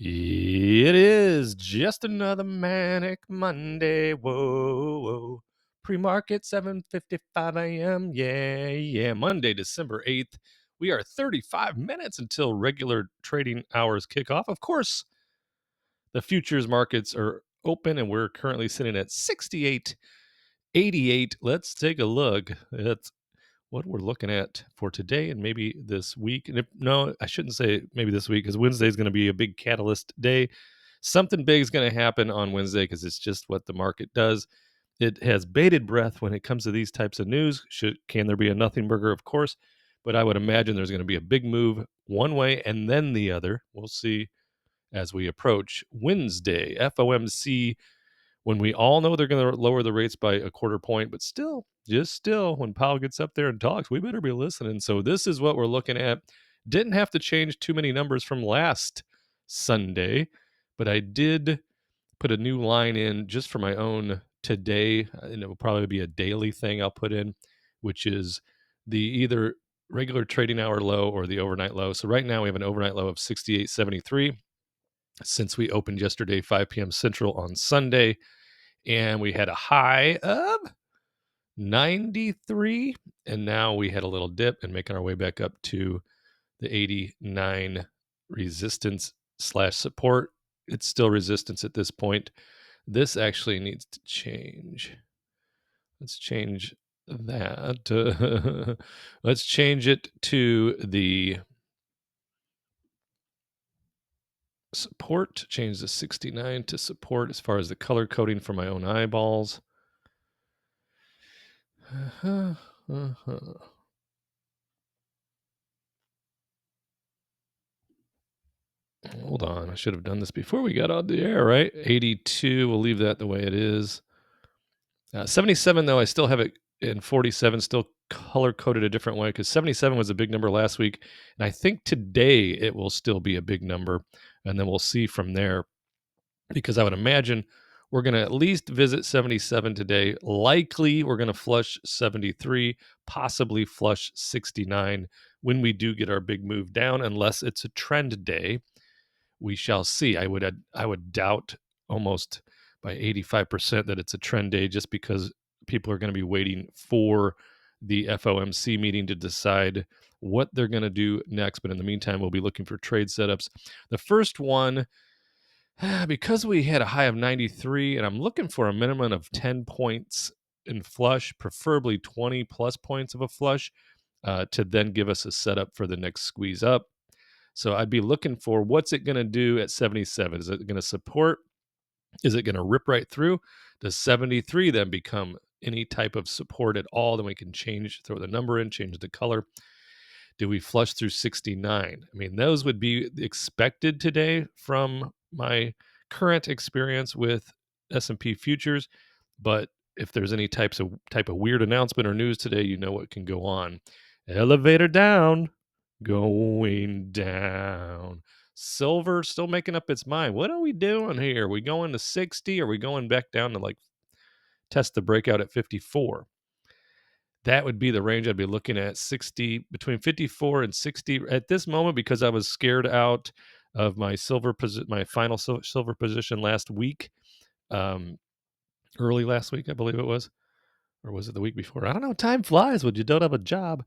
It is just another manic Monday. Whoa, whoa. Pre-market 7:55 a.m. Yeah. Monday, December 8th. We are 35 minutes until regular trading hours kick off. Of course, the futures markets are open and we're currently sitting at 68.88. Let's take a look at what we're looking at for today and maybe this week. And no, I shouldn't say maybe this week, because Wednesday is going to be a big catalyst day. Something big is going to happen on Wednesday because it's just what the market does. It has bated breath when it comes to these types of news. Can there be a nothing burger? Of course, but I would imagine there's going to be a big move one way and then the other. We'll see as we approach Wednesday. FOMC, when we all know they're going to lower the rates by a quarter point, but still, when Powell gets up there and talks, we better be listening. So this is what we're looking at. Didn't have to change too many numbers from last Sunday, but I did put a new line in just for my own today, and it will probably be a daily thing I'll put in, which is the either regular trading hour low or the overnight low. So right now we have an overnight low of 68.73 since we opened yesterday, 5 p.m. Central on Sunday. And we had a high of 93, and now we had a little dip and making our way back up to the 89 resistance / support. It's still resistance at this point. This actually needs to change. Let's change that. Let's change it to the support. Change the 69 to support as far as the color coding for my own eyeballs. Hold on. I should have done this before we got on the air, right? 82. We'll leave that the way it is. 77, though, I still have it in 47, still color-coded a different way, because 77 was a big number last week. And I think today it will still be a big number. And then we'll see from there, because I would imagine we're going to at least visit 77 today. Likely we're going to flush 73, possibly flush 69 when we do get our big move down, unless it's a trend day. We shall see. I would doubt almost by 85% that it's a trend day, just because people are going to be waiting for the FOMC meeting to decide what they're going to do next. But in the meantime, we'll be looking for trade setups. The first one, because we had a high of 93, and I'm looking for a minimum of 10 points in flush, preferably 20 plus points of a flush, to then give us a setup for the next squeeze up. So I'd be looking for, what's it going to do at 77? Is it going to support? Is it going to rip right through? Does 73 then become any type of support at all? Then we can throw the number in, change the color. Do we flush through 69? I mean, those would be expected today from my current experience with S&P Futures. But if there's any type of weird announcement or news today, you know what can go on. Elevator down. Going down. Silver still making up its mind. What are we doing here? Are we going to 60? Or are we going back down to test the breakout at 54? That would be the range I'd be looking at, 60, between 54 and 60 at this moment, because I was scared out of my my final silver position last week, early last week, I believe it was, or was it the week before? I don't know. Time flies when you don't have a job.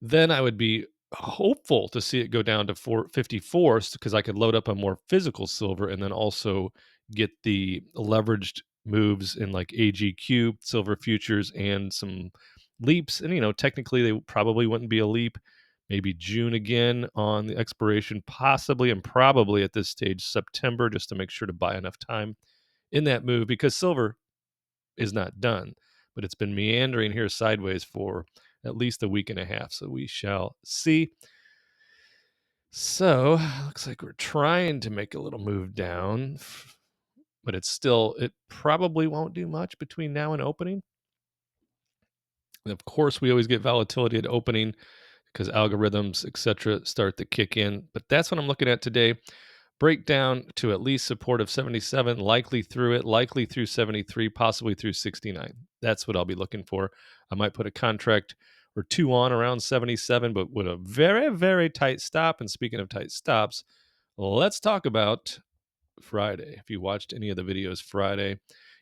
Then I would be hopeful to see it go down to 54, because I could load up on more physical silver and then also get the leveraged moves in like AGQ, silver futures, and some leaps. And, technically they probably wouldn't be a leap. Maybe June again on the expiration, possibly, and probably at this stage, September, just to make sure to buy enough time in that move, because silver is not done, but it's been meandering here sideways for at least a week and a half. So we shall see. So looks like we're trying to make a little move down, but it probably won't do much between now and opening. And of course, we always get volatility at opening because algorithms, etc., start to kick in. But that's what I'm looking at today. Breakdown to at least support of 77, likely through 73, possibly through 69. That's what I'll be looking for. I might put a contract or two on around 77, but with a very, very tight stop. And speaking of tight stops, let's talk about Friday. If you watched any of the videos Friday,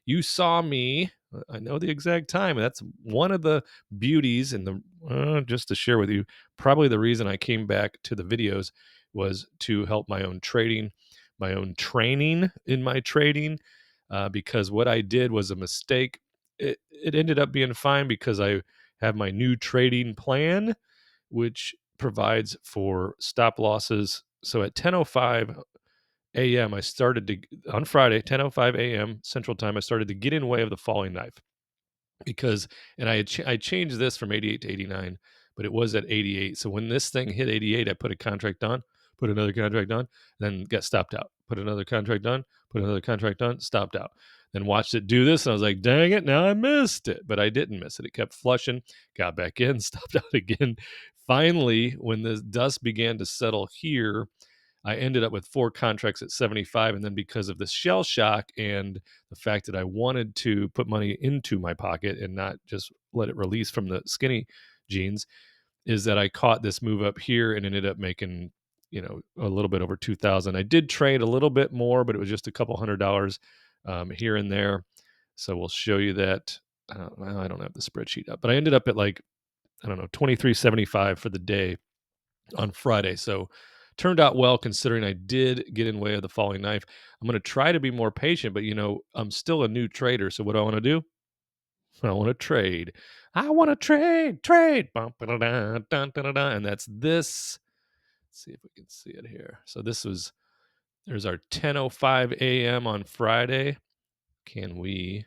you saw me. I know the exact time. That's one of the beauties, and just to share with you, probably the reason I came back to the videos was to help my own trading, my own training in my trading, because what I did was a mistake. It ended up being fine because I have my new trading plan, which provides for stop losses. So at 10:05 a.m. I started to on Friday, 10:05 a.m. Central Time, I started to get in way of the falling knife because and I changed this from 88 to 89, but it was at 88. So when this thing hit 88, I put a contract on, put another contract on, then got stopped out. Put another contract on, put another contract on, stopped out. Then watched it do this, and I was like, "Dang it, now I missed it." But I didn't miss it. It kept flushing, got back in, stopped out again. Finally, when the dust began to settle here, I ended up with 4 contracts at 75, and then because of the shell shock and the fact that I wanted to put money into my pocket and not just let it release from the skinny jeans, is that I caught this move up here and ended up making, a little bit over 2,000. I did trade a little bit more, but it was just a couple $100 here and there. So we'll show you that. Well, I don't have the spreadsheet up, but I ended up at like, I don't know, 23.75 for the day on Friday. So turned out well considering I did get in way of the falling knife. I'm going to try to be more patient, but I'm still a new trader. So what do I want to do? I want to trade. I want to trade. Bum, ba-da-da, dun, da-da-da. And that's this. Let's see if we can see it here. So there's our 10:05 a.m. on Friday. Can we,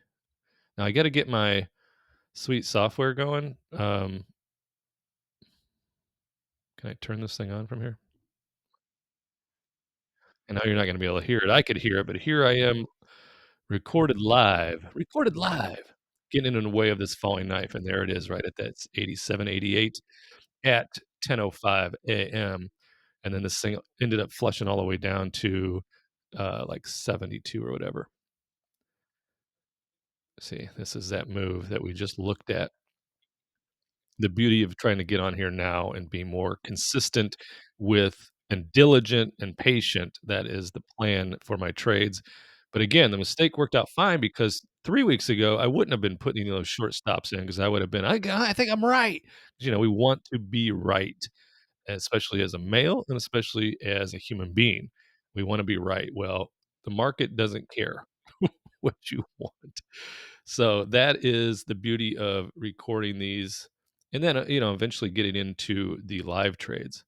now I got to get my sweet software going. Can I turn this thing on from here? I know you're not going to be able to hear it. I could hear it, but here I am recorded live, getting in the way of this falling knife, and there it is right at that 87, 88 at 10:05 AM, and then this thing ended up flushing all the way down to, like 72 or whatever. See, this is that move that we just looked at. The beauty of trying to get on here now and be more consistent with and diligent and patient, that is the plan for my trades. But again, the mistake worked out fine because 3 weeks ago, I wouldn't have been putting those short stops in because I would have been, I think I'm right." We want to be right, especially as a male and especially as a human being. We wanna be right. Well, the market doesn't care what you want. So that is the beauty of recording these and then, eventually getting into the live trades,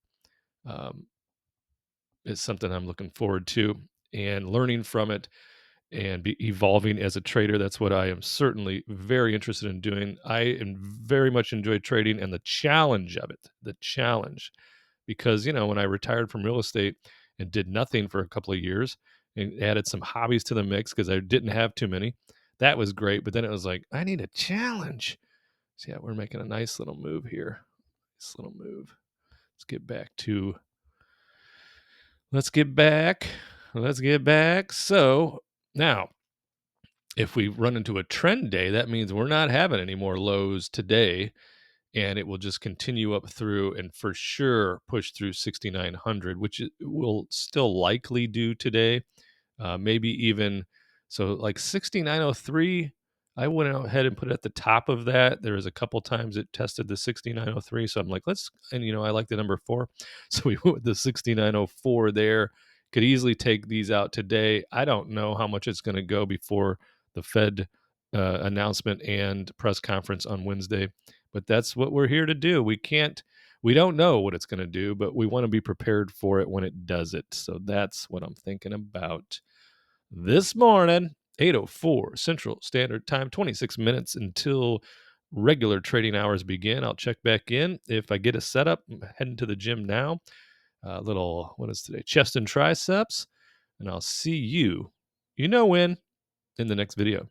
um, is something I'm looking forward to and learning from it and be evolving as a trader. That's what I am certainly very interested in doing. Very much enjoy trading and the challenge of it, the challenge. Because, when I retired from real estate and did nothing for a couple of years and added some hobbies to the mix because I didn't have too many, that was great. But then it was like, I need a challenge. So yeah, we're making a nice little move here. Nice little move. Let's get back to let's get back. Let's get back. So now if we run into a trend day, that means we're not having any more lows today, and it will just continue up through and for sure push through 6,900, which it will still likely do today. Maybe even so, like 6,903. I went ahead and put it at the top of that. There was a couple times it tested the 6,903. So I'm like, and I like the number 4. So we went with the 6,904 there. Could easily take these out today. I don't know how much it's going to go before the Fed announcement and press conference on Wednesday, but that's what we're here to do. We don't know what it's going to do, but we want to be prepared for it when it does it. So that's what I'm thinking about this morning. 8:04 Central Standard Time, 26 minutes until regular trading hours begin. I'll check back in if I get a setup. I'm heading to the gym now. Little, what is today? Chest and triceps. And I'll see you, when, in the next video.